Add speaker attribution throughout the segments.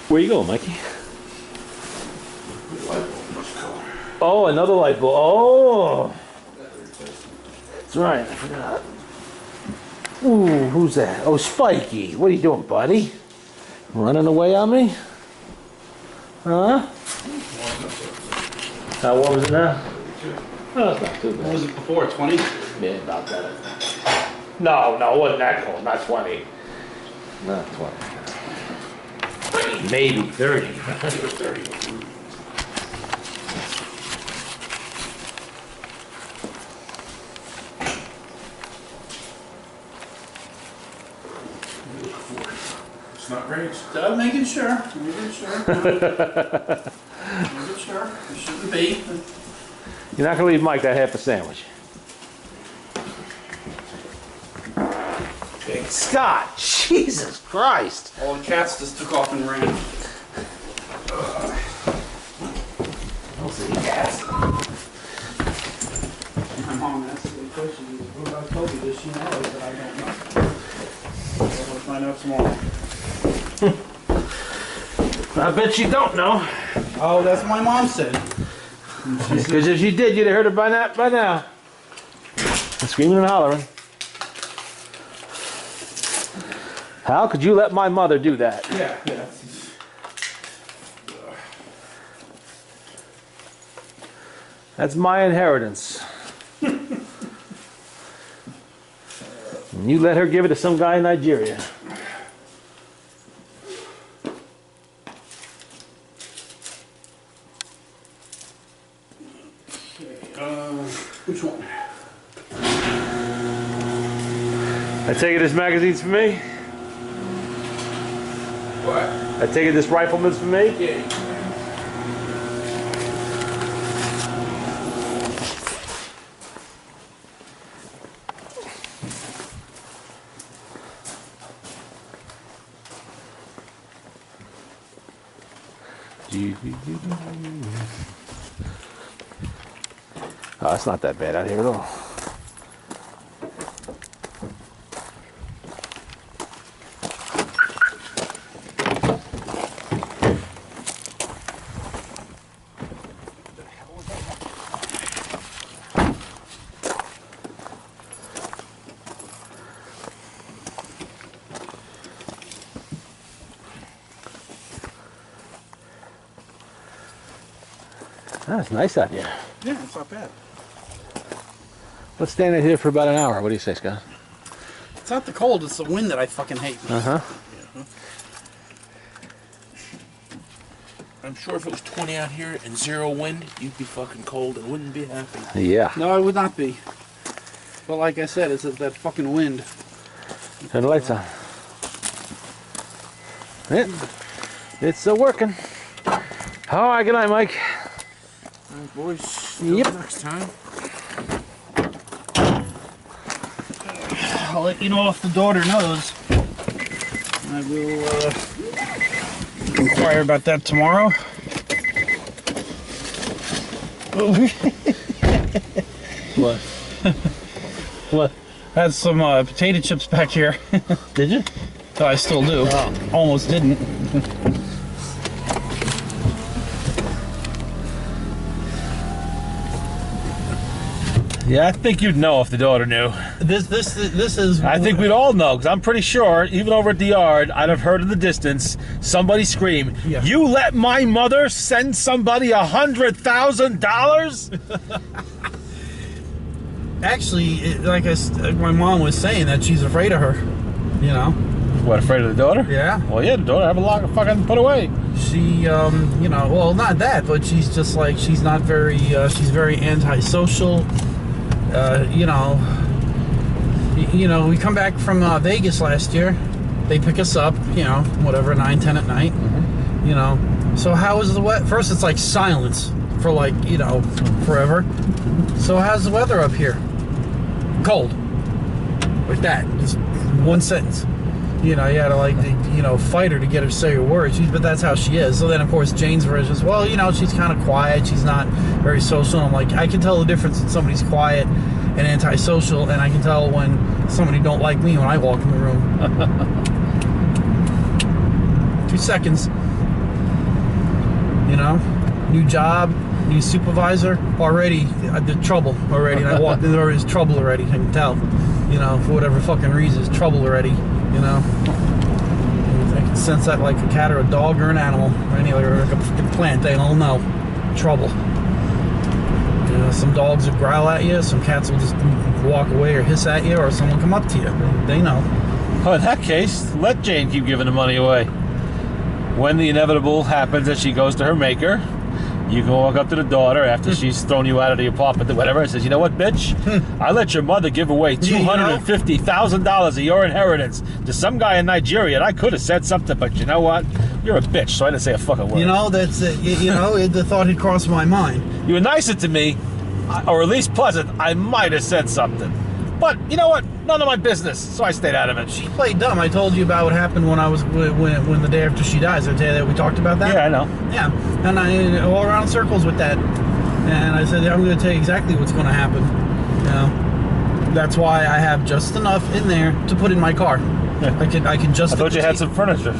Speaker 1: Where you going, Mikey? Oh, another light bulb. Oh! That's right, I forgot. Ooh, who's that? Oh, Spiky. What are you doing, buddy? Running away on me? Huh? How warm is it now? Oh, it's not too bad.
Speaker 2: What was it before, 20?
Speaker 1: Yeah, about that. No, it wasn't that cold. Not 20. Not 20. Maybe 30. 30.
Speaker 2: It's not great. Still making sure. Making sure. Making sure. It shouldn't be.
Speaker 1: You're not going to leave Mike that half a sandwich. Big Scott, Jesus Christ.
Speaker 2: All the cats just took off and ran.
Speaker 1: Don't see cats.
Speaker 2: My mom asked me a question. What about Toby? Does she know? I said, I don't know. We'll find out tomorrow.
Speaker 1: I bet you don't know.
Speaker 2: Oh, that's what my mom said.
Speaker 1: Because if you did, you'd have heard it by now. Screaming and hollering. How could you let my mother do that?
Speaker 2: Yeah.
Speaker 1: That's my inheritance. And you let her give it to some guy in Nigeria.
Speaker 2: Which one?
Speaker 1: I take it this magazine's for me?
Speaker 2: What?
Speaker 1: I take it this rifleman's for me?
Speaker 2: Yeah.
Speaker 1: Oh, it's not that bad out here at all. That's nice out here.
Speaker 2: Yeah, it's not bad.
Speaker 1: Let's stand out here for about an hour. What do you say, Scott?
Speaker 2: It's not the cold, it's the wind that I fucking hate.
Speaker 1: Uh-huh.
Speaker 2: Yeah.
Speaker 3: I'm sure if it was 20 out here and 0 wind, you'd be fucking cold and wouldn't be happy.
Speaker 1: Yeah.
Speaker 2: No, I would not be. But like I said, it's that fucking wind.
Speaker 1: Turn the lights on. Yeah. It's working. All right, good night, Mike.
Speaker 3: All right, boys.
Speaker 1: Yep.
Speaker 3: Till next time.
Speaker 2: I'll let you know if the daughter knows. I will inquire about that tomorrow.
Speaker 1: What? What?
Speaker 2: Had some potato chips back here.
Speaker 1: Did you?
Speaker 2: Oh, I still do.
Speaker 1: Oh.
Speaker 2: Almost didn't.
Speaker 1: Yeah, I think you'd know if the daughter knew.
Speaker 2: This is.
Speaker 1: I think we'd all know, because I'm pretty sure, even over at the yard, I'd have heard in the distance somebody scream,
Speaker 2: Yeah.
Speaker 1: "You let my mother send somebody $100,000?"
Speaker 2: Actually, like my mom was saying, that she's afraid of her. You know.
Speaker 1: What, afraid of the daughter?
Speaker 2: Yeah.
Speaker 1: Well, yeah, the daughter have a lot of fucking put away.
Speaker 2: She, you know, well, not that, but she's just like, she's not very, she's very antisocial. You know, we come back from Vegas last year. They pick us up, you know, whatever, 9, 10 at night. Mm-hmm. You know, so how is the weather? First, it's like silence for like, you know, forever. So how's the weather up here? Cold. Like that, just one sentence. You know, you had to like, you know, fight her to get her to say her words. But that's how she is. So then, of course, Jane's version is, well, you know, she's kind of quiet. She's not very social. And I'm like, I can tell the difference when somebody's quiet and antisocial, and I can tell when somebody don't like me when I walk in the room. 2 seconds. You know, new job, new supervisor, already the trouble already. And I walked in there, there's trouble already. I can tell. You know, for whatever fucking reason, it's trouble already. You know, I can sense that like a cat or a dog or an animal or any other like a fucking plant. They all know trouble. You know, some dogs will growl at you, some cats will just walk away or hiss at you, or someone come up to you. They know.
Speaker 1: Well, in that case, let Jane keep giving the money away. When the inevitable happens that she goes to her maker, you can walk up to the daughter after she's thrown you out of the apartment or whatever and says, you know what, bitch? I let your mother give away $250,000 of your inheritance to some guy in Nigeria, and I could have said something, but you know what? You're a bitch, so I didn't say a fucking word.
Speaker 2: You know, that's you know, the thought had crossed my mind.
Speaker 1: You were nicer to me, or at least pleasant, I might have said something. But you know what? None of my business, so I stayed out of it.
Speaker 2: She played dumb. I told you about what happened when I was when the day after she dies. I tell you that we talked about that.
Speaker 1: Yeah, I know.
Speaker 2: Yeah, and I all around circles with that. And I said, yeah, I'm going to tell you exactly what's going to happen. You know, that's why I have just enough in there to put in my car.
Speaker 1: Yeah.
Speaker 2: I can just.
Speaker 1: I thought you had some furniture.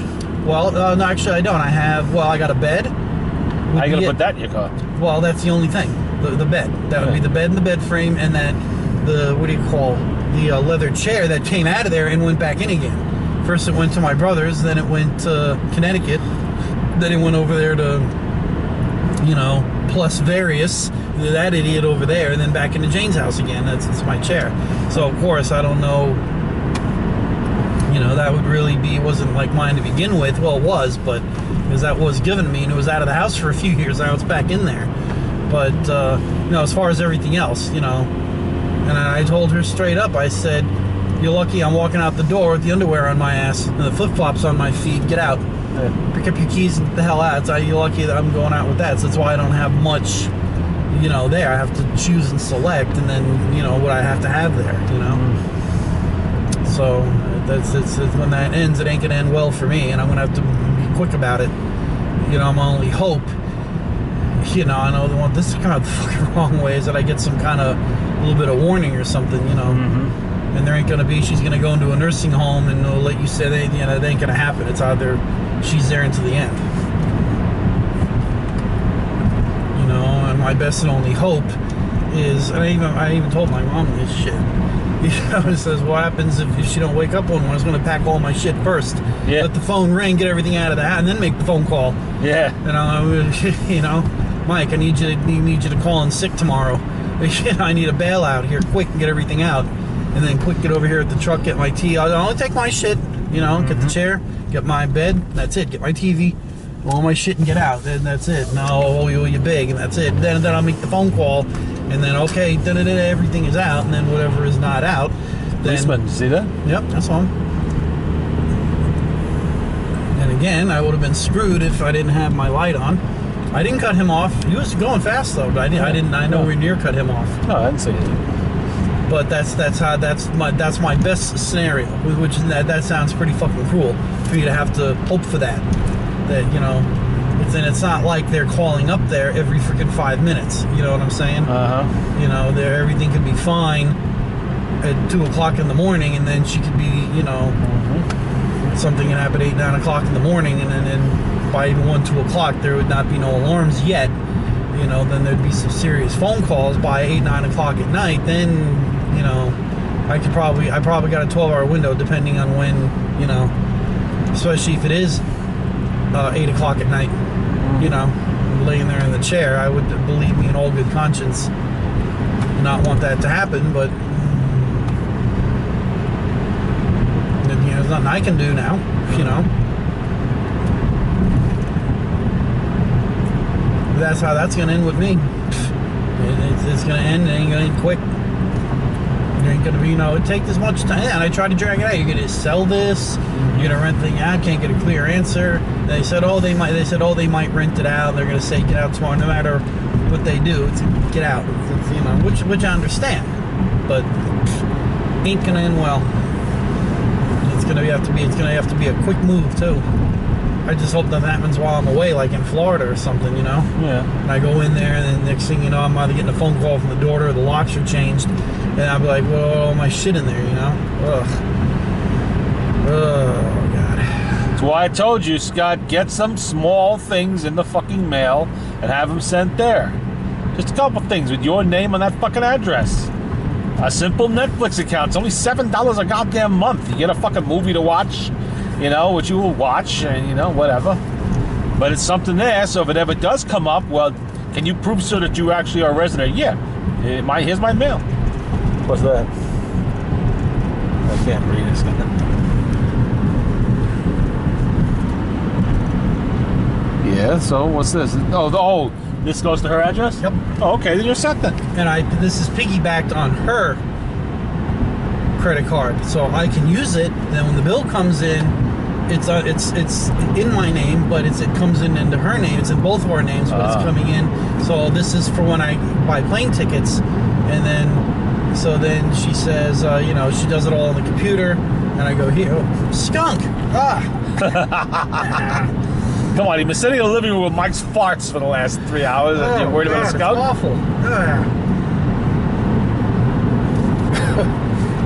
Speaker 2: Well, no, actually I don't. I have. Well, I got a bed.
Speaker 1: How are you gonna put that in your car?
Speaker 2: Well, that's the only thing. The bed. That would be the bed and the bed frame, and then the what do you call the leather chair that came out of there and went back in again. First it went to my brother's, then it went to Connecticut, then it went over there to, you know, Plus Various, that idiot over there, and then back into Jane's house again. That's my chair. So of course I don't know. You know, that would really be, wasn't like mine to begin with. Well, it was, but because that was given to me and it was out of the house for a few years. Now it's back in there. But you know, as far as everything else, you know. And I told her straight up, I said, you're lucky I'm walking out the door with the underwear on my ass and the flip-flops on my feet. Get out.
Speaker 1: Yeah.
Speaker 2: Pick up your keys and get the hell out. So you're lucky that I'm going out with that. So that's why I don't have much, you know, there. I have to choose and select, and then, you know, what I have to have there, you know. So it's when that ends, it ain't going to end well for me, and I'm going to have to be quick about it. You know, my only hope, you know, I know this is kind of the fucking wrong way, is that I get some kind of little bit of warning or something, you know. And there ain't gonna be, she's gonna go into a nursing home and they'll let you say that, you know, it ain't gonna happen. It's either she's there until the end, you know. And my best and only hope is, and I even told my mom this shit, you know. It says, what happens if she don't wake up one morning? I was gonna pack all my shit first, let the phone ring, get everything out of the house, and then make the phone call.
Speaker 1: Yeah.
Speaker 2: And you know, Mike, I need you to call in sick tomorrow. I need a bailout here, quick, and get everything out. And then quick, get over here at the truck, get my tea. I'll only take my shit, you know, get the chair, get my bed, that's it. Get my TV, all my shit, and get out. And that's it. Now I'll owe you big, and that's it. Then I'll make the phone call, and then, okay, everything is out, and then whatever is not out.
Speaker 1: Policeman, see that?
Speaker 2: Yep, that's one. And again, I would have been screwed if I didn't have my light on. I didn't cut him off. He was going fast though, but I nowhere near cut him off.
Speaker 1: No, I didn't say anything.
Speaker 2: But that's my best scenario, which that sounds pretty fucking cruel for you to have to hope for that. That, you know, it's not like they're calling up there every freaking 5 minutes. You know what I'm saying? You know, everything could be fine at 2 o'clock in the morning, and then she could be, you know, something can happen at 8, 9 o'clock in the morning, and then by 1, 2 o'clock there would not be no alarms yet. You know, then there'd be some serious phone calls by 8, 9 o'clock at night. Then, you know, I probably got a 12-hour window depending on when, you know, especially if it is 8 o'clock at night. You know, laying there in the chair, I would, believe me in all good conscience, not want that to happen. But you know, there's nothing I can do now. You know. That's how that's going to end with me. It's going to end. It ain't going to end quick. It ain't going to be, you know, it take this much time. And I tried to drag it out. You're going to sell this. You're going to rent the thing out. Can't get a clear answer. They said, they might rent it out. They're going to say get out tomorrow. No matter what they do, it's get out. It's, you know, which I understand, but ain't going to end well. It's going to have to be a quick move too. I just hope nothing happens while I'm away, like in Florida or something, you know? Yeah. And I go in there, and then next thing you know, I'm either getting a phone call from the daughter, or the locks are changed, and I'll be like, well, all my shit in there, you know? Ugh. Oh, God.
Speaker 1: It's why I told you, Scott, get some small things in the fucking mail and have them sent there. Just a couple things with your name on that fucking address. A simple Netflix account. It's only $7 a goddamn month. You get a fucking movie to watch, you know, which you will watch, and, you know, whatever. But it's something there, so if it ever does come up, well, can you prove so that you actually are a resident? Yeah. Here's my mail. What's that? I can't read this. Yeah, so what's this? Oh, this goes to her address?
Speaker 2: Yep.
Speaker 1: Oh, okay, then you're set then.
Speaker 2: And this is piggybacked on her credit card, so I can use it. Then when the bill comes in, it's in my name, but it comes in into her name. It's in both of our names, but it's coming in. So this is for when I buy plane tickets, and then she says, you know, she does it all on the computer, and I go, here, skunk.
Speaker 1: Come on, you've been sitting in the living room with Mike's farts for the last 3 hours, and you're worried about a skunk?
Speaker 2: It's awful.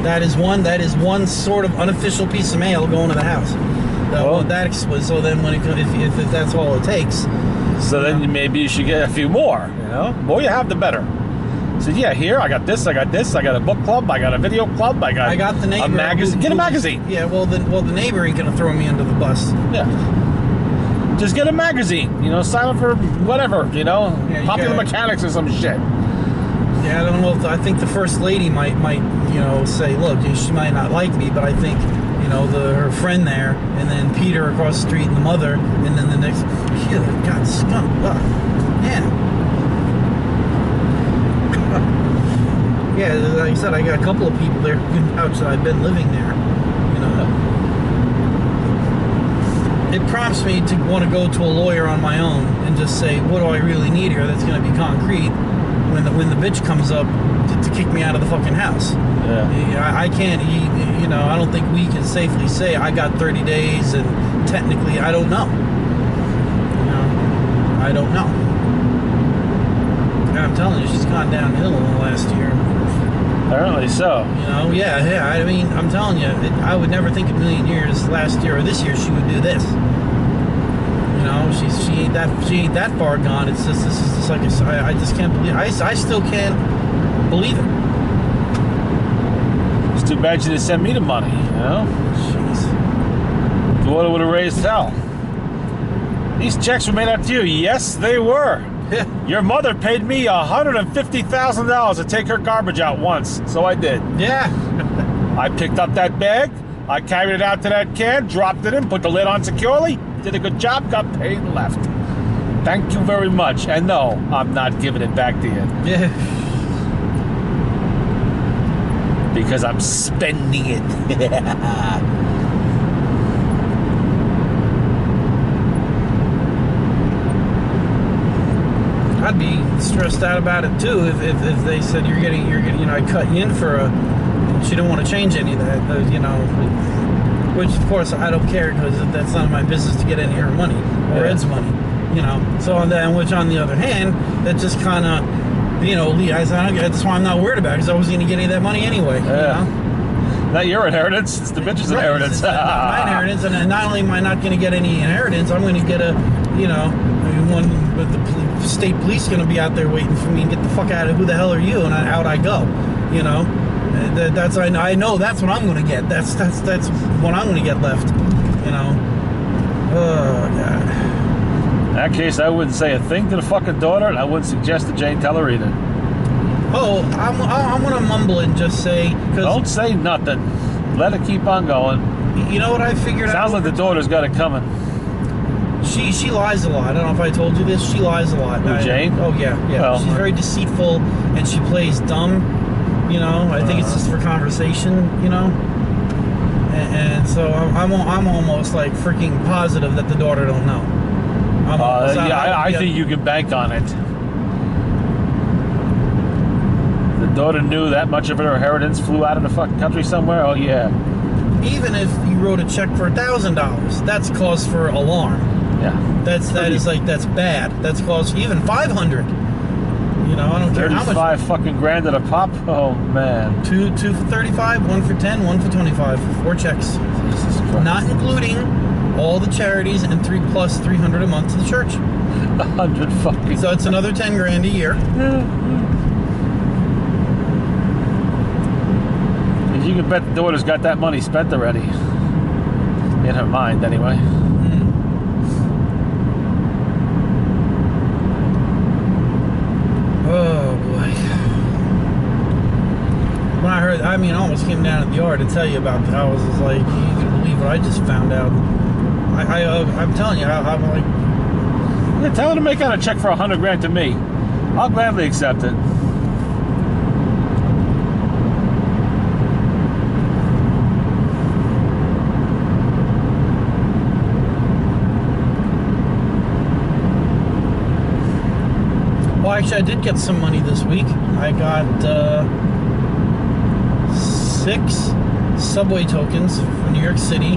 Speaker 2: That is one sort of unofficial piece of mail going to the house. So then when if that's all it takes.
Speaker 1: So then maybe you should get a few more, you know? The more you have, the better. So yeah, here, I got this, I got a book club, I got a video club, I got
Speaker 2: the neighbor.
Speaker 1: A magazine. Get a magazine.
Speaker 2: Yeah, well the neighbor ain't gonna throw me under the bus.
Speaker 1: Yeah. Just get a magazine, you know, sign up for whatever, you know, Popular Mechanics or some shit.
Speaker 2: Yeah, I don't know I think the first lady might, you know, say, look, she might not like me, but I think, you know, her friend there, and then Peter across the street, and the mother, and then the next, God, skunk, man. Yeah, like I said, I got a couple of people there outside. I've been living there, you know. It prompts me to want to go to a lawyer on my own and just say, what do I really need here that's going to be concrete when the bitch comes up to kick me out of the fucking house. Yeah. I can't, you know, I don't think we can safely say I got 30 days, and technically I don't know. You know, I don't know. And I'm telling you, she's gone downhill in the last year.
Speaker 1: Apparently so.
Speaker 2: You know, yeah. I mean, I'm telling you, I would never think a million years last year or this year she would do this. You know, she ain't that far gone. It's just, this is just like I just can't believe. I still can't believe it.
Speaker 1: It's too bad you didn't send me the money. You know.
Speaker 2: Jeez.
Speaker 1: The water would have raised hell. These checks were made out to you. Yes, they were. Your mother paid me $150,000 to take her garbage out once, so I did.
Speaker 2: Yeah.
Speaker 1: I picked up that bag, I carried it out to that can, dropped it in, put the lid on securely, did a good job, got paid, and left. Thank you very much. And no, I'm not giving it back to you.
Speaker 2: Yeah.
Speaker 1: Because I'm spending it.
Speaker 2: I'd be stressed out about it too if they said you're getting, you know, I cut you in for a, she don't want to change any of that, you know, which of course I don't care because that's none of my business to get any of her money or Ed's money, you know. So on that, which on the other hand, that just kind of, you know, that's why I'm not worried about it, because I wasn't going to get any of that money anyway.
Speaker 1: Yeah.
Speaker 2: You know?
Speaker 1: Not your inheritance, it's the bitch's inheritance.
Speaker 2: It's my inheritance, and not only am I not going to get any inheritance, I'm going to get a, you know, one, but the state police are going to be out there waiting for me and get the fuck out of, who the hell are you? And out I go, you know. I know that's what I'm going to get. That's what I'm going to get left, you know. Oh God.
Speaker 1: In that case, I wouldn't say a thing to the fucking daughter, and I wouldn't suggest to Jane tell her either.
Speaker 2: Oh, I'm going to mumble and just say,
Speaker 1: don't say nothing. Let it keep on going.
Speaker 2: You know what I figured out?
Speaker 1: Sounds like the daughter's got it coming.
Speaker 2: She lies a lot. I don't know if I told you this. She lies a lot.
Speaker 1: Who, Jane?
Speaker 2: Oh yeah. Well, she's very deceitful, and she plays dumb. You know, I think it's just for conversation. You know, and so I'm almost like freaking positive that the daughter don't know.
Speaker 1: I think you can bank on it. The daughter knew that much of her inheritance flew out of the fucking country somewhere. Oh yeah.
Speaker 2: Even if you wrote a check for $1,000, that's cause for alarm.
Speaker 1: Yeah.
Speaker 2: That's bad. That's cause even 500. You know, I don't care how much.
Speaker 1: 35 fucking grand at a pop. Oh man.
Speaker 2: Two for 35, one for 10, one for 25. 4 checks.
Speaker 1: Jesus Christ.
Speaker 2: Not including all the charities, and 300 a month to the church.
Speaker 1: 100 fucking.
Speaker 2: So it's another 10 grand a year.
Speaker 1: You can bet the daughter's got that money spent already. In her mind, anyway.
Speaker 2: Oh boy. When I heard, I almost came down to the yard to tell you about it. I was just like, you can believe what I just found out. I'm telling you, I'm like,
Speaker 1: Yeah, tell her to make out a check for 100 grand to me. I'll gladly accept it.
Speaker 2: well, actually, I did get some money this week. I got 6 subway tokens from New York City.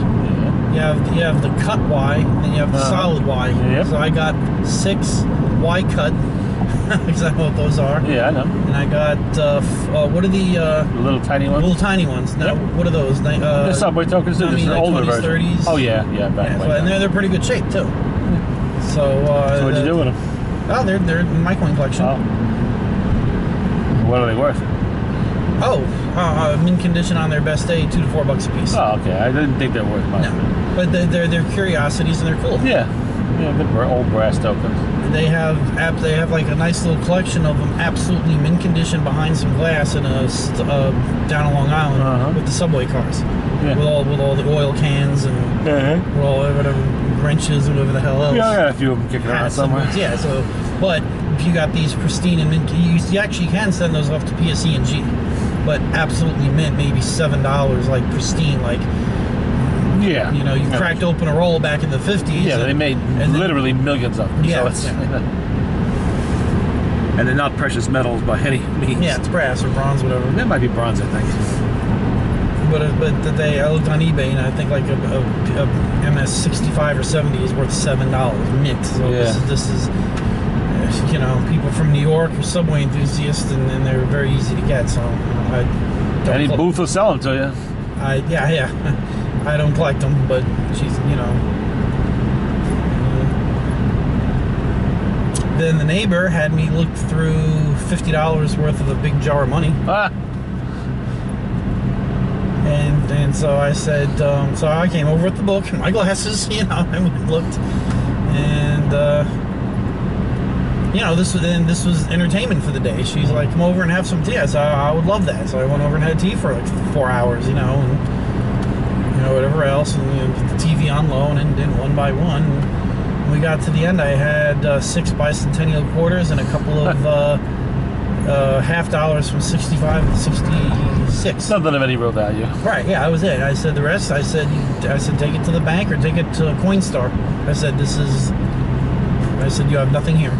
Speaker 2: You have the cut Y, and then you have the solid Y.
Speaker 1: Yep.
Speaker 2: So I got 6 Y cut, because I know what those are.
Speaker 1: Yeah, I know.
Speaker 2: And I got what are the
Speaker 1: The little tiny ones.
Speaker 2: little tiny ones? Now,
Speaker 1: Yep.
Speaker 2: what are those?
Speaker 1: The subway tokens,
Speaker 2: I
Speaker 1: just
Speaker 2: mean,
Speaker 1: an
Speaker 2: like
Speaker 1: older
Speaker 2: 20s,
Speaker 1: version.
Speaker 2: 30s.
Speaker 1: Oh yeah, back
Speaker 2: Yeah,
Speaker 1: way
Speaker 2: so, and
Speaker 1: down.
Speaker 2: they're pretty good shape too. So
Speaker 1: So what'd you do with them?
Speaker 2: Oh, they're in my coin collection.
Speaker 1: Oh. What are they worth?
Speaker 2: Mint condition on their best day, $2 to $4 a piece.
Speaker 1: Oh, okay. I didn't think they're worth much.
Speaker 2: No, but they're curiosities and they're cool.
Speaker 1: Yeah, the old brass tokens.
Speaker 2: They have like a nice little collection of them, absolutely mint condition behind some glass in down on Long Island with the subway cars,
Speaker 1: Yeah.
Speaker 2: with all the oil cans and with all whatever wrenches and whatever the hell else.
Speaker 1: Yeah, I got a few of them kicking around
Speaker 2: Hats and
Speaker 1: somewhere.
Speaker 2: boots. Yeah. So, but if you got these pristine and mint, you actually can send those off to PSE&G, but absolutely mint, maybe $7, like pristine, like.
Speaker 1: Yeah.
Speaker 2: You know, you cracked open a roll back in the 50s.
Speaker 1: Yeah, they made literally millions of them.
Speaker 2: Yeah,
Speaker 1: So it's,
Speaker 2: yeah.
Speaker 1: And they're not precious metals by any means.
Speaker 2: Yeah, it's brass or bronze, whatever.
Speaker 1: It might be bronze, I think.
Speaker 2: But I looked on eBay, and I think like a MS65 or 70 is worth $7 mint. So
Speaker 1: Yeah.
Speaker 2: this is you know, people from New York are Subway enthusiasts, and they're very easy to get. So I don't
Speaker 1: Any booth will sell them to you.
Speaker 2: yeah. I don't collect them, but she's, you know. Then the neighbor had me look through $50 worth of a big jar of money.
Speaker 1: Ah.
Speaker 2: And so I said, so I came over with the book and my glasses, you know, and we looked. And, you know, this was entertainment for the day. She's like, come over and have some tea. I said, I would love that. So I went over and had tea for like 4 hours, you know, and, you know, whatever else, and you know, put the TV on low and did one by one. And we got to the end, I had 6 bicentennial quarters and a couple of $50 from 65 and 66.
Speaker 1: Something of any real value.
Speaker 2: Right, yeah, I was it. I said the rest, I said take it to the bank or take it to Coinstar. I said you have nothing here.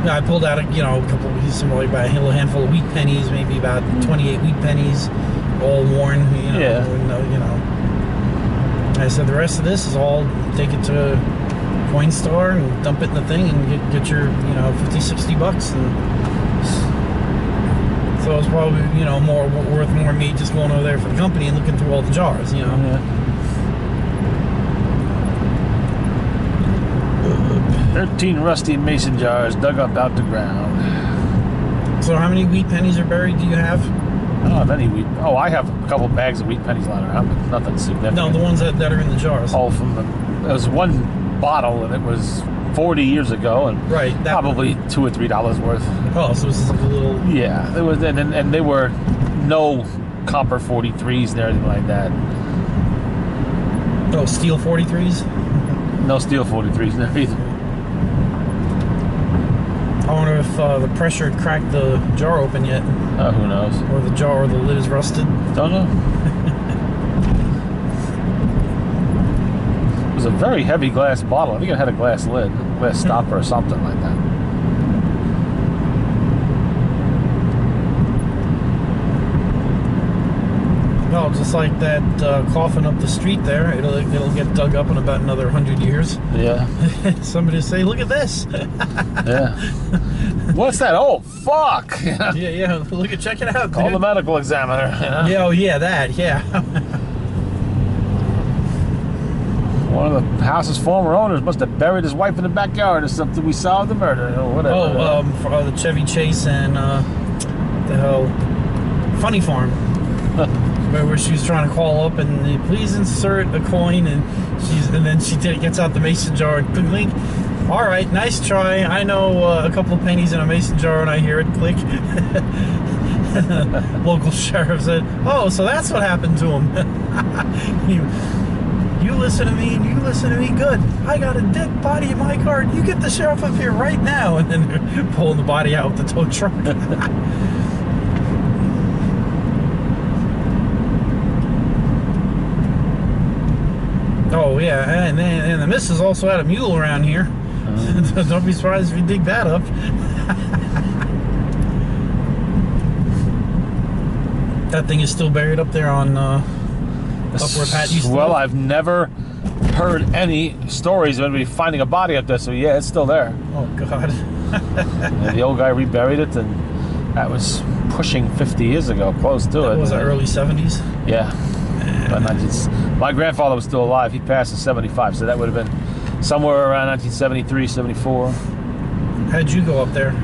Speaker 2: Yeah, I pulled out a couple of about a handful of wheat pennies, maybe about 28 wheat pennies, all worn. You know,
Speaker 1: Yeah.
Speaker 2: You know. I said the rest of this is all take it to Coinstar and dump it in the thing and get your $50-$60 and. So it was probably, worth more me just going over there for the company and looking through all the jars, you know.
Speaker 1: Yeah. 13 rusty mason jars dug up out the ground.
Speaker 2: So how many wheat pennies are buried do you have?
Speaker 1: I don't have any wheat. Oh, I have a couple bags of wheat pennies lying around, but nothing significant.
Speaker 2: No, the ones that are in the jars.
Speaker 1: All from there was one bottle, and it was 40 years ago, and
Speaker 2: Right, that
Speaker 1: probably $2 or $3 worth.
Speaker 2: Oh, so this is like a little.
Speaker 1: Yeah, there was, and there were no copper 43s and everything like that.
Speaker 2: Oh, steel 43s?
Speaker 1: No steel 43s there either.
Speaker 2: I wonder if the pressure had cracked the jar open yet,
Speaker 1: Who knows?
Speaker 2: or the jar or the lid is rusted.
Speaker 1: Don't know. It was a very heavy glass bottle. I think it had a glass lid, glass stopper, or something like that.
Speaker 2: Well, just like that coffin up the street there, it'll get dug up in about another 100 years.
Speaker 1: Yeah.
Speaker 2: Somebody will say, "Look at this."
Speaker 1: Yeah. What's that? Oh, fuck!
Speaker 2: yeah. Look at, check it out.
Speaker 1: Call
Speaker 2: dude.
Speaker 1: the medical examiner. You know?
Speaker 2: Yeah, oh yeah, that, yeah.
Speaker 1: One of the house's former owners must have buried his wife in the backyard or something. We solved the murder or whatever.
Speaker 2: For the Chevy Chase and the hell Funny Farm, where she was trying to call up and please insert a coin, and then she gets out the mason jar and click. All right, nice try. I know a couple of pennies in a mason jar, and I hear it click. Local sheriff said, "Oh, so that's what happened to him." You listen to me and you listen to me. Good. I got a dead body in my car. You get the sheriff up here right now. And then they're pulling the body out with the tow truck. Oh, yeah. And the missus also had a mule around here. Don't be surprised if you dig that up. That thing is still buried up there on... up where Pat used to
Speaker 1: well,
Speaker 2: live?
Speaker 1: I've never heard any stories of anybody finding a body up there, so yeah, it's still there.
Speaker 2: Oh, God.
Speaker 1: And the old guy reburied it, and that was pushing 50 years ago, close to it.
Speaker 2: Was that early 70s?
Speaker 1: Yeah. But my grandfather was still alive. He passed in 75, so that would have been somewhere around 1973, 74.
Speaker 2: How'd you go up there?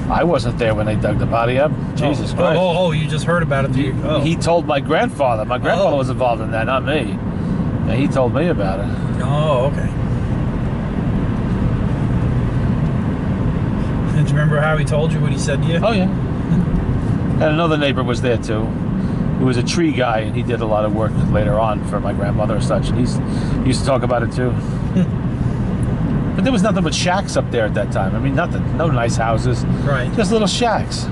Speaker 1: I wasn't there when they dug the body up. Jesus Christ.
Speaker 2: Oh, you just heard about it.
Speaker 1: He told my grandfather. My grandfather was involved in that, not me. Yeah, he told me about it.
Speaker 2: Oh, okay. And do you remember how he told you, what he said to you?
Speaker 1: Oh, yeah. And another neighbor was there, too. He was a tree guy, and he did a lot of work later on for my grandmother and such. And he used to talk about it, too. But there was nothing but shacks up there at that time. I mean, nothing. No nice houses.
Speaker 2: Right.
Speaker 1: Just little shacks.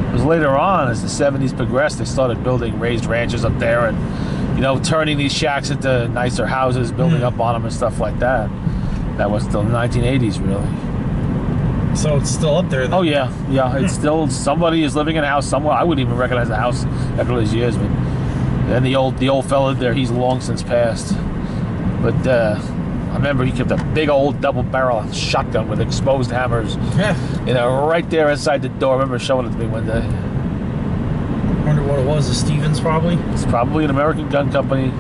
Speaker 1: It was later on, as the 70s progressed, they started building raised ranches up there and, turning these shacks into nicer houses, building up on them and stuff like that. That was still the 1980s, really.
Speaker 2: So it's still up there, then?
Speaker 1: Oh, yeah. Yeah, it's still, somebody is living in a house somewhere. I wouldn't even recognize the house after all these years. But then the old fella there, he's long since passed. But I remember he kept a big old double-barrel shotgun with exposed hammers, right there inside the door. I remember showing it to me one day.
Speaker 2: Wonder what it was. A Stevens, probably.
Speaker 1: It's probably an American gun company.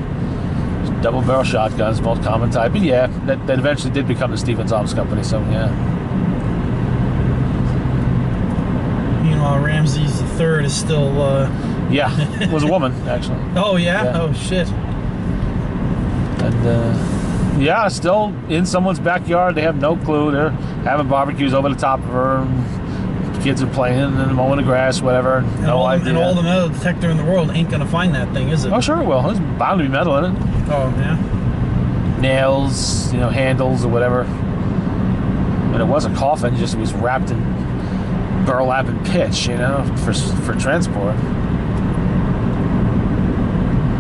Speaker 1: Double-barrel shotguns, most common type. But yeah, that eventually did become the Stevens Arms Company. So yeah.
Speaker 2: Meanwhile, Ramses III is still.
Speaker 1: Yeah, it was a woman actually.
Speaker 2: Oh yeah? Oh shit.
Speaker 1: And yeah, still in someone's backyard. They have no clue. They're having barbecues over the top of her. Kids are playing and mowing the grass, whatever. No idea.
Speaker 2: And all the metal detector in the world ain't gonna find that thing, is it?
Speaker 1: Oh, sure it will. There's bound to be metal in it.
Speaker 2: Oh, yeah.
Speaker 1: Nails, handles or whatever. And it was a coffin, just it was wrapped in burlap and pitch, for transport.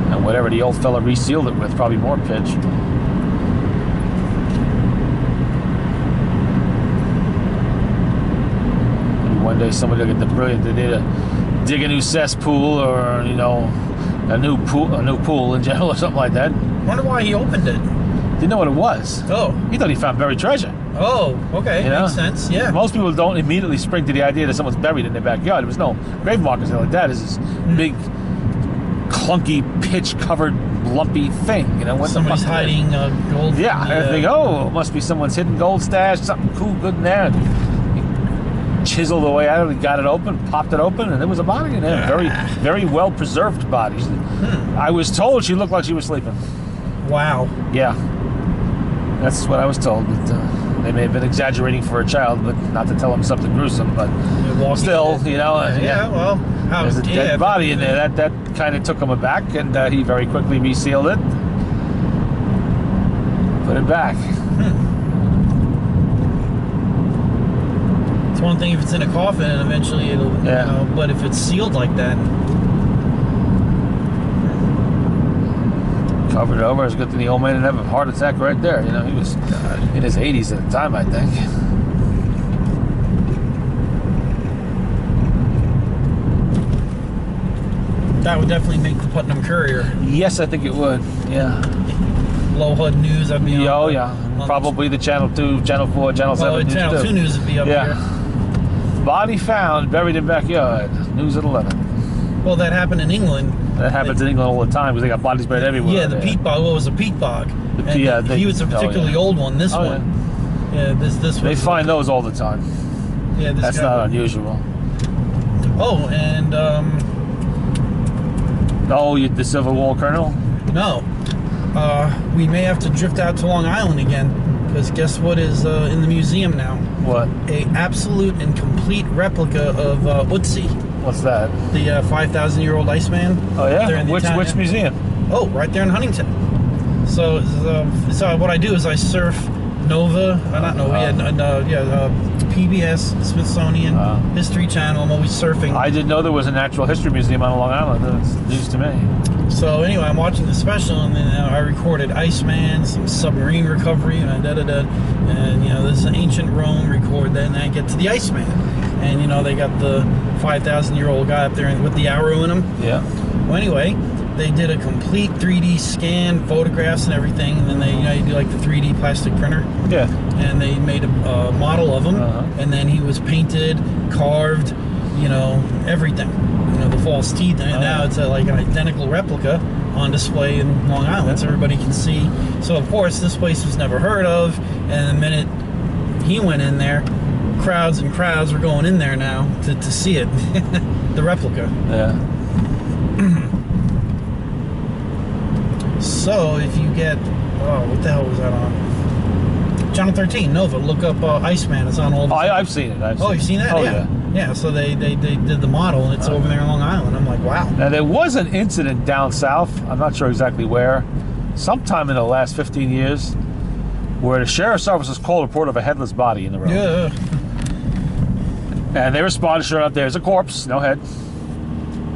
Speaker 1: And whatever the old fella resealed it with, probably more pitch. Maybe one day somebody will get the brilliant idea to dig a new cesspool or, a new pool in general or something like that.
Speaker 2: Wonder why he opened it.
Speaker 1: Didn't know what it was.
Speaker 2: Oh.
Speaker 1: He thought he found buried treasure.
Speaker 2: Oh, okay. Makes sense, yeah.
Speaker 1: Most people don't immediately spring to the idea that someone's buried in their backyard. There was no grave markers like that. It's this big, clunky, pitch-covered, lumpy thing.
Speaker 2: Somebody's hiding gold.
Speaker 1: Yeah, I think, it must be someone's hidden gold stash, something cool, good in there. He chiseled away at it, he got it open, popped it open, and there was a body in there. Very, very well-preserved body. I was told she looked like she was sleeping.
Speaker 2: Wow.
Speaker 1: Yeah. That's what I was told. They may have been exaggerating for a child, but not to tell him something gruesome. But still,
Speaker 2: Yeah, well,
Speaker 1: there's a dead body in there. That kind of took him aback, and he very quickly resealed it, put it back.
Speaker 2: It's one thing if it's in a coffin, and eventually it'll. But if it's sealed like that.
Speaker 1: Covered it over. It's a good thing the old man didn't have a heart attack right there. He was in his 80s at the time, I think.
Speaker 2: That would definitely make the Putnam Courier.
Speaker 1: Yes, I think it would. Yeah.
Speaker 2: Low HUD News, I'd be on.
Speaker 1: Oh, yeah. Probably the Channel 2, Channel 4, Channel 7 news
Speaker 2: Channel 2 News would be up here.
Speaker 1: Body found, buried in backyard. News at 11.
Speaker 2: Well, that happened in England.
Speaker 1: That happens in England all the time because they got bodies buried everywhere.
Speaker 2: Yeah, the
Speaker 1: there.
Speaker 2: peat bog. What was a peat bog? And
Speaker 1: yeah,
Speaker 2: he was a particularly old one. This one. Yeah, this was.
Speaker 1: They find those all the time.
Speaker 2: Yeah, this
Speaker 1: That's
Speaker 2: guy.
Speaker 1: not unusual.
Speaker 2: Oh, and
Speaker 1: The Civil War colonel?
Speaker 2: no, we may have to drift out to Long Island again because guess what is in the museum now?
Speaker 1: What?
Speaker 2: A absolute and complete replica of Ötzi,
Speaker 1: What's that?
Speaker 2: the 5,000-year-old Iceman.
Speaker 1: Oh
Speaker 2: There
Speaker 1: yeah.
Speaker 2: in the
Speaker 1: Which
Speaker 2: Italian-
Speaker 1: museum?
Speaker 2: Oh, right there in Huntington. So what I do is I surf Nova, not Nova, PBS, Smithsonian, History Channel. I'm always surfing.
Speaker 1: I didn't know there was a natural history museum on Long Island. That's news to me.
Speaker 2: So anyway, I'm watching the special, and then I recorded Iceman, some submarine recovery, and and this is ancient Rome record. Then I get to the Iceman, and they got the 5,000-year-old guy up there with the arrow in him.
Speaker 1: Yeah.
Speaker 2: Well, anyway, they did a complete 3D scan, photographs and everything, and then they you do like the 3D plastic printer,
Speaker 1: Yeah.
Speaker 2: and they made a model of him, and then he was painted, carved, everything. The false teeth, and now it's like an identical replica on display in Long Island, so everybody can see. So of course, this place was never heard of, and the minute he went in there, crowds and crowds were going in there now to see it, the replica.
Speaker 1: Yeah.
Speaker 2: So if you get, what the hell was that on? Channel 13, Nova. Look up Iceman. It's on all the.
Speaker 1: I've seen it.
Speaker 2: You've seen that?
Speaker 1: Oh
Speaker 2: Yeah. Yeah. So they did the model, and it's over there in Long Island. I'm like, wow.
Speaker 1: Now there was an incident down south. I'm not sure exactly where. Sometime in the last 15 years, where the sheriff's office was called a report of a headless body in the road.
Speaker 2: Yeah.
Speaker 1: And they responded, sure enough, there's a corpse, no head.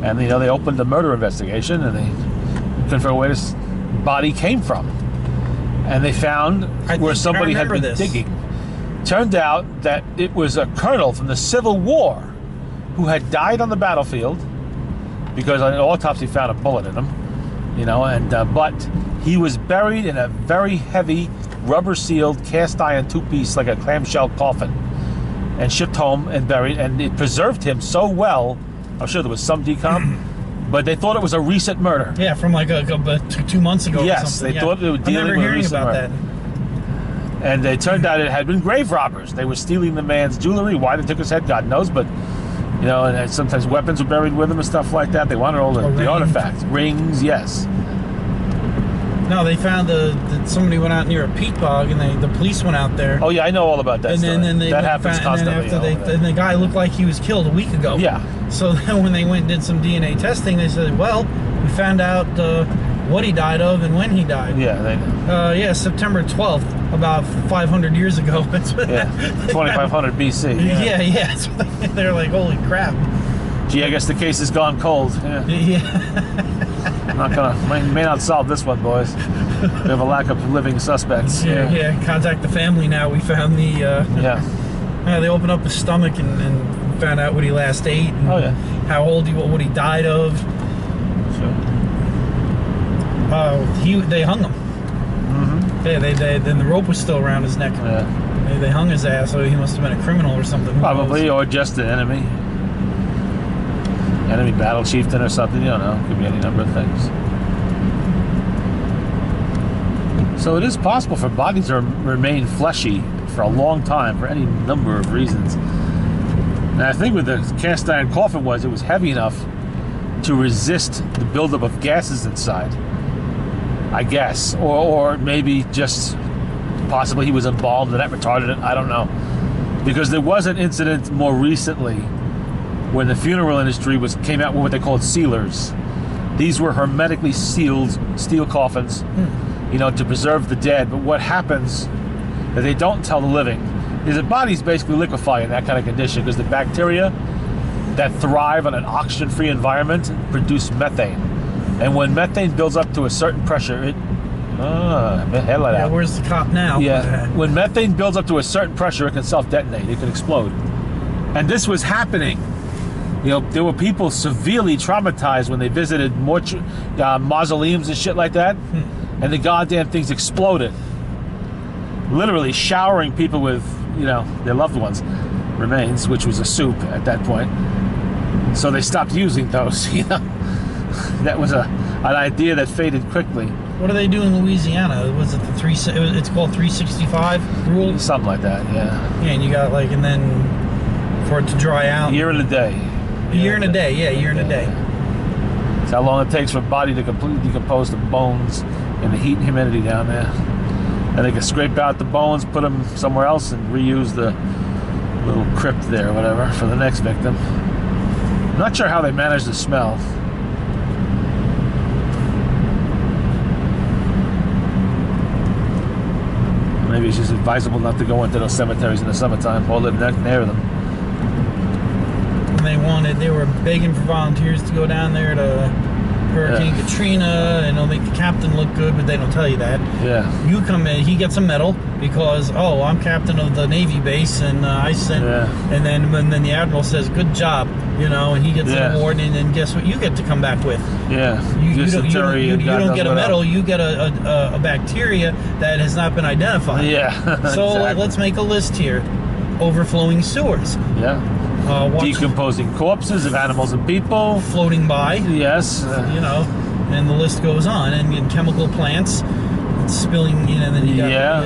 Speaker 1: And they opened a murder investigation, and they couldn't figure out where this body came from. And they found where somebody had been digging. Turned out that it was a colonel from the Civil War who had died on the battlefield because an autopsy found a bullet in him, but he was buried in a very heavy rubber-sealed cast iron two-piece, like a clamshell coffin, and shipped home and buried, and it preserved him so well. I'm sure there was some decomp, but they thought it was a recent murder.
Speaker 2: Yeah, from like 2 months ago.
Speaker 1: Yes,
Speaker 2: or something.
Speaker 1: they thought they were dealing with a recent murder. And it turned out it had been grave robbers. They were stealing the man's jewelry. Why they took his head, God knows. But, and sometimes weapons were buried with him and stuff like that. They wanted all the artifacts. Rings, yes.
Speaker 2: No, they found that somebody went out near a peat bog, and the police went out there.
Speaker 1: Oh, yeah, I know all about that story. That happens constantly.
Speaker 2: And the guy looked like he was killed a week ago.
Speaker 1: Yeah.
Speaker 2: So then when they went and did some DNA testing, they said, well, we found out what he died of and when he died.
Speaker 1: Yeah, they know.
Speaker 2: September 12th, about 500 years ago.
Speaker 1: 2500 BC.
Speaker 2: Yeah. So they're like, holy crap.
Speaker 1: Gee, I guess the case has gone cold.
Speaker 2: Yeah.
Speaker 1: May not solve this one, boys. We have a lack of living suspects.
Speaker 2: Yeah. Contact the family now. We found the. They opened up his stomach and found out what he last ate. And how old what he died of.
Speaker 1: Sure.
Speaker 2: They hung him. Mm-hmm. Then the rope was still around his neck.
Speaker 1: Yeah.
Speaker 2: They hung his ass, so he must have been a criminal or something.
Speaker 1: Probably, or just an enemy. Enemy battle chieftain or something, could be any number of things. So it is possible for bodies to remain fleshy for a long time for any number of reasons. And I think with the cast iron coffin it was heavy enough to resist the buildup of gases inside, I guess. Or maybe just possibly he was embalmed and that retarded it, I don't know. Because there was an incident more recently when the funeral industry came out with what they called sealers. These were hermetically sealed steel coffins, to preserve the dead. But what happens that they don't tell the living is that bodies basically liquefy in that kind of condition because the bacteria that thrive on an oxygen-free environment produce methane. And when methane builds up to a certain pressure,
Speaker 2: where's the cop now?
Speaker 1: Yeah, when methane builds up to a certain pressure, it can self-detonate. It can explode. And this was happening. There were people severely traumatized when they visited mausoleums and shit like that, and the goddamn things exploded. Literally showering people with, their loved ones' remains, which was a soup at that point. So they stopped using those, you know. That was an idea that faded quickly.
Speaker 2: What do they do in Louisiana? Was it the it's called 365 rule?
Speaker 1: Something like that, yeah.
Speaker 2: Yeah, and you got like, and then for it to dry out.
Speaker 1: A year and a day.
Speaker 2: A year and a day, yeah, a year and a day.
Speaker 1: It's how long it takes for a body to completely decompose the bones in the heat and humidity down there. And they can scrape out the bones, put them somewhere else, and reuse the little crypt there or whatever for the next victim. I'm not sure how they manage the smell. Maybe it's just advisable not to go into those cemeteries in the summertime or live near them.
Speaker 2: And they were begging for volunteers to go down there to Hurricane Katrina, and they'll make the captain look good, but they don't tell you that.
Speaker 1: Yeah.
Speaker 2: You come in, he gets a medal because, oh, I'm captain of the Navy base, and I sent, and then the admiral says, good job, you know, and he gets an award, and then guess what you get to come back with?
Speaker 1: Yeah.
Speaker 2: You don't get a medal, you get a bacteria that has not been identified.
Speaker 1: Yeah.
Speaker 2: So
Speaker 1: exactly.
Speaker 2: let's make a list here. Overflowing sewers.
Speaker 1: Yeah. Decomposing corpses of animals and people.
Speaker 2: Floating by.
Speaker 1: Yes.
Speaker 2: You know, and the list goes on. And chemical plants spilling, you know, and then you got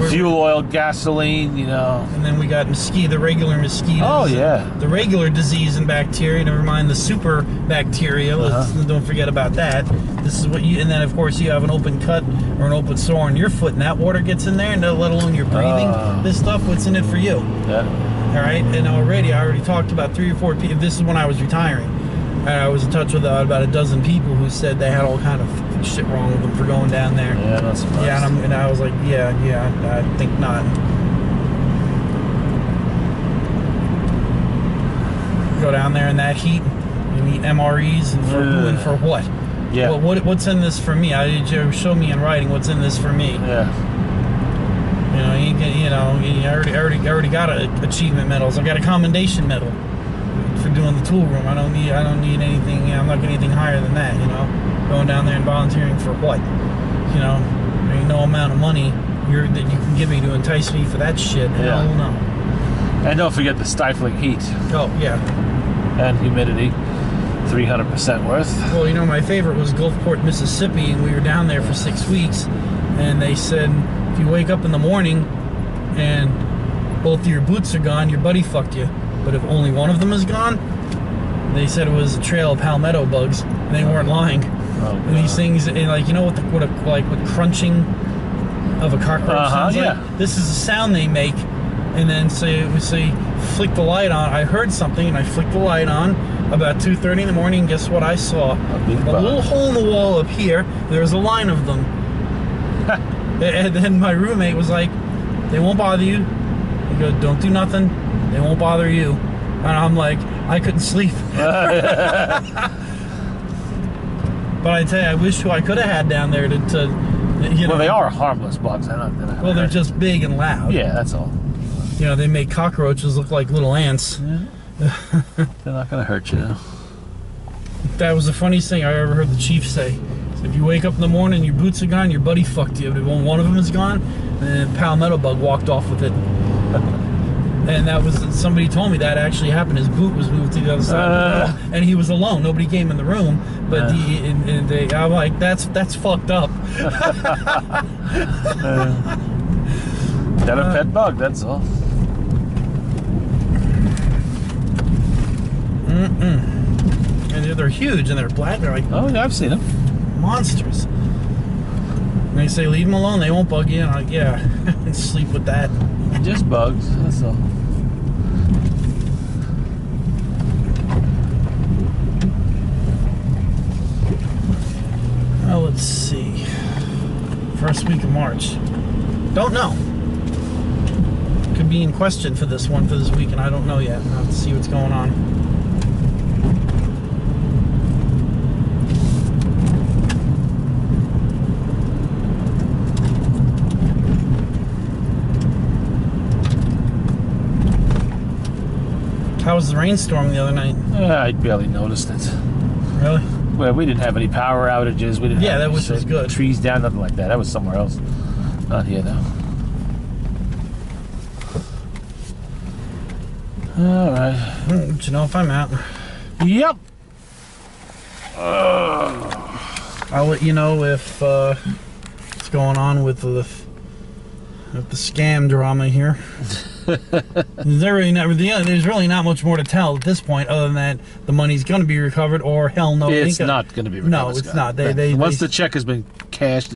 Speaker 1: fuel oil, gasoline, you know.
Speaker 2: And then we got the regular mosquitoes.
Speaker 1: Oh, yeah.
Speaker 2: The regular disease and bacteria, never mind the super bacteria. Don't forget about that. This is what and then of course you have an open cut or an open sore on your foot, and that water gets in there, and let alone your breathing. This stuff, what's in it for you?
Speaker 1: Yeah.
Speaker 2: All right, and I already talked about 3 or 4 people. This is when I was retiring. I was in touch with about a dozen people who said they had all kind of shit wrong with them for going down there.
Speaker 1: Yeah, not surprised.
Speaker 2: Yeah, and I was like, yeah, I think not. Go down there in that heat and eat MREs and for who and for what?
Speaker 1: Yeah.
Speaker 2: Well, what's in this for me? Show me in writing what's in this for me.
Speaker 1: Yeah.
Speaker 2: I already got achievement medals. I got a commendation medal for doing the tool room. I don't need anything. I'm not getting anything higher than that. You know, going down there and volunteering for what? You know, there ain't no amount of money that you can give me to entice me for that shit.
Speaker 1: Yeah.
Speaker 2: Hell no.
Speaker 1: And don't forget the stifling heat.
Speaker 2: Oh yeah.
Speaker 1: And humidity. 300% worth.
Speaker 2: Well, you know, my favorite was Gulfport, Mississippi, and we were down there for 6 weeks, and they said, if you wake up in the morning and both of your boots are gone, your buddy fucked you. But if only one of them is gone, they said it was a trail of palmetto bugs, and they weren't lying. And these things, and like, you know what crunching of a cockroach sounds like? This is a sound they make, and then say flick the light on. I heard something, and I flicked the light on about 2:30 in the morning, and guess what I saw? A little hole in the wall up here. There was a line of them. And then my roommate was like, they won't bother you. He goes, don't do nothing. They won't bother you. And I'm like, I couldn't sleep. But I tell you, I wish who I could have had down there to you know.
Speaker 1: Well, they are harmless bugs.
Speaker 2: Well, they're just big and loud.
Speaker 1: Yeah, that's all.
Speaker 2: You know, they make cockroaches look like little ants.
Speaker 1: Yeah. They're not going to hurt you, though.
Speaker 2: That was the funniest thing I ever heard the chief say. So if you wake up in the morning, your boots are gone, your buddy fucked you. But when one of them is gone, and palmetto bug walked off with it. And that was, somebody told me that actually happened. His boot was moved to the other side of the wall, and he was alone. Nobody came in the room. But I'm like, that's fucked up.
Speaker 1: Got a pet bug, that's all.
Speaker 2: And they're huge, and they're black. They're like,
Speaker 1: oh yeah, I've seen them.
Speaker 2: Monsters. And they say, leave them alone. They won't bug you. And I'm like, yeah, and sleep with that.
Speaker 1: Just bugs, that's all.
Speaker 2: Well, let's see. First week of March. Don't know. Could be in question for this week, and I don't know yet. I'll have to see what's going on. How was the rainstorm the other night?
Speaker 1: I barely noticed it.
Speaker 2: Really?
Speaker 1: Well, we didn't have any power outages. We didn't.
Speaker 2: Yeah,
Speaker 1: have
Speaker 2: that was good.
Speaker 1: Trees down, nothing like that. That was somewhere else. Not here, though. All right.
Speaker 2: Let you know if I'm out.
Speaker 1: Yep.
Speaker 2: I'll let you know if what's going on with the scam drama here. There's really not much more to tell at this point, other than that the money's going to be recovered, or hell no,
Speaker 1: It's not going to be recovered.
Speaker 2: No, it's not.
Speaker 1: Once the check has been cashed.